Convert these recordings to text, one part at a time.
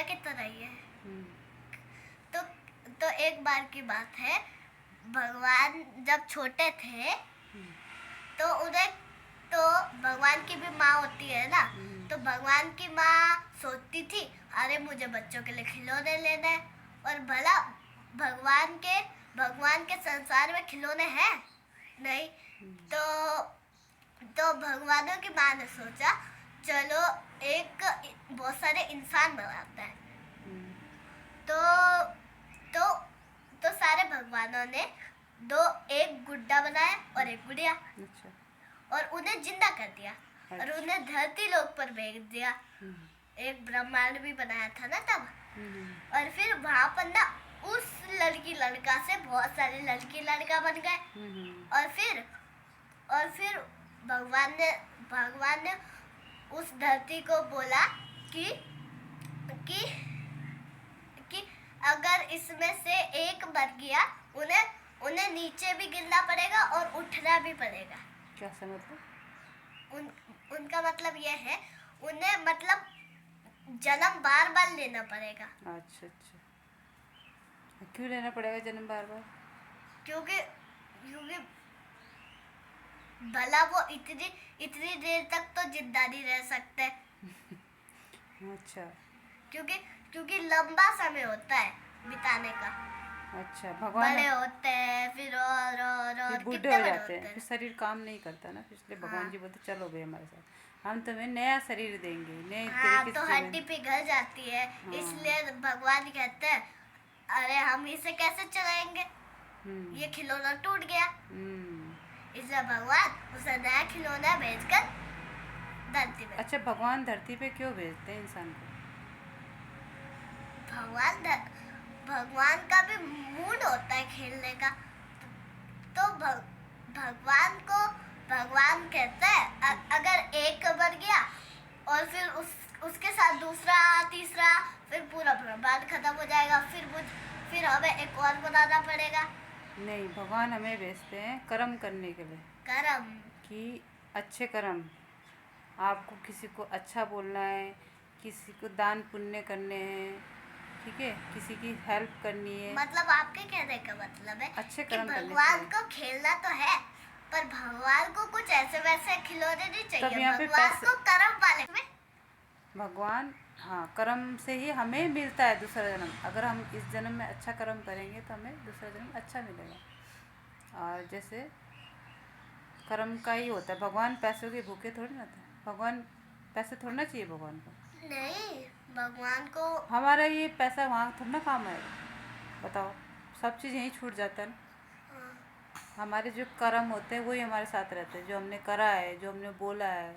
गुड़िया की तरह ही है। हम्म, तो तो एक बार की बात है, भगवान जब छोटे थे तो उन्हें तो भगवान की भी माँ होती है ना, तो भगवान की माँ सोचती थी अरे मुझे बच्चों के लिए खिलौने लेना है, और भला भगवान के संसार में खिलौने हैं नहीं। तो भगवानों की माँ ने सोचा चलो एक बहुत सारे इंसान बनाते हैं। तो तो तो सारे भगवानों ने एक गुड्डा बनाया और एक गुड़िया, अच्छा, और उन्हें जिंदा कर दिया और उन्हें धरती लोक पर भेज दिया। एक ब्रह्मांड भी बनाया था ना तब। और फिर वहां पर ना उस लड़की लड़का से बहुत सारे लड़की लड़का बन गए। और फिर भगवान ने उस धरती को बोला कि कि कि अगर इसमें से एक मर गया उन्हें नीचे भी गिरना पड़ेगा और उठना भी पड़ेगा। क्या मतलब? उनका मतलब यह है उन्हें मतलब जन्म बार बार लेना पड़ेगा। अच्छा, क्यों लेना पड़ेगा जन्म बार बार? क्योंकि भला वो इतनी देर तक तो जिंदा नहीं रह सकते। अच्छा, क्योंकि लंबा समय होता है बिताने का। अच्छा, भगवान बड़े होते हैं फिर और बूढ़े हो जाते हैं, फिर शरीर काम नहीं करता ना, इसलिए भगवान जी बोलते चलो भाई हमारे साथ, हम तुम्हें नया शरीर देंगे, नए तरीके तो से। हड्डी पिघल जाती है, इसलिए भगवान कहते हैं अरे हम इसे कैसे चलाएंगे, ये खिलौना टूट गया। इसलिए भगवान उसे नया खिलौना भेजकर धरती पे। अच्छा, भगवान धरती पे क्यों भेजते हैं इंसान को? भगवान का भी मूड होता है खेलने का, तो भगवान कहते हैं अगर एक मर गया और फिर उसके साथ दूसरा तीसरा, फिर पूरा ब्रह्मांड खत्म हो जाएगा, फिर हमें एक और बनाना पड़ेगा। नहीं, भगवान हमें भेजते हैं कर्म करने के लिए। कर्म कि अच्छे कर्म, आपको किसी को अच्छा बोलना है, किसी को दान पुण्य करने हैं, ठीक है, किसी की हेल्प करनी है। मतलब आपके कहने का मतलब है अच्छे कि कर्म करने भगवान को खेलना तो है पर भगवान को कुछ ऐसे वैसे खिलौने नहीं चाहिए, यहाँ पे भगवान को कर्म वाले में। भगवान, हाँ, कर्म से ही हमें मिलता है दूसरा जन्म। अगर हम इस जन्म में अच्छा कर्म करेंगे तो हमें दूसरा जन्म अच्छा मिलेगा। और जैसे कर्म का ही होता है, भगवान पैसों के भूखे थोड़ी ना थे, भगवान पैसे थोड़ा ना चाहिए भगवान को। नहीं, भगवान को हमारा ये पैसा वहाँ थोड़ा ना काम आएगा, बताओ, सब चीज़ यहीं छूट जाता है ना। हमारे जो कर्म होते हैं वही हमारे साथ रहते हैं, जो हमने करा है, जो हमने बोला है,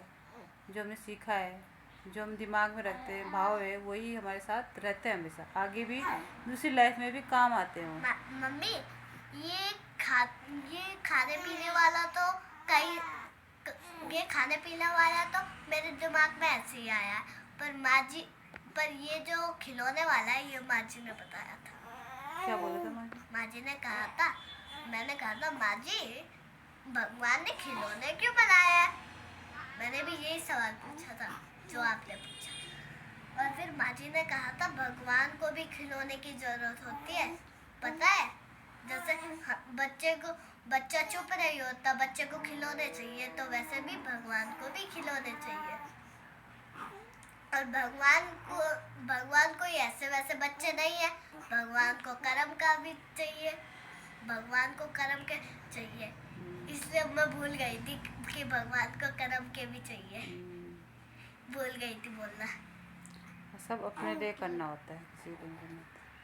जो हमने सीखा है, जो हम दिमाग में रखते हैं, भाव है, वही हमारे साथ रहते हैं हमेशा, आगे भी दूसरी लाइफ में भी काम आते हैं। मम्मी, ये खाने पीने वाला तो ये खाने पीने वाला तो मेरे दिमाग में ऐसे ही आया, पर ये जो खिलौने वाला है ये माँ जी ने बताया था। क्या बोला था माँ जी ने कहा था, मैंने कहा था माँ जी भगवान ने खिलौने क्यों बनाया है, मैंने भी यही सवाल पूछा था जो आपने पूछा। और फिर माँ जी ने कहा था भगवान को भी खिलौने की जरूरत होती है, पता है, जैसे बच्चा चुप नहीं होता, बच्चे को खिलौने चाहिए, तो वैसे भी भगवान को भी खिलौने चाहिए। और भगवान को ऐसे वैसे बच्चे नहीं है, भगवान को कर्म का भी चाहिए, भगवान को कर्म के चाहिए, इसलिए मैं भूल गई थी कि भगवान को कर्म के भी चाहिए, भूल गई थी बोलना। सब अपने लिए करना होता है, किसी को नहीं करना।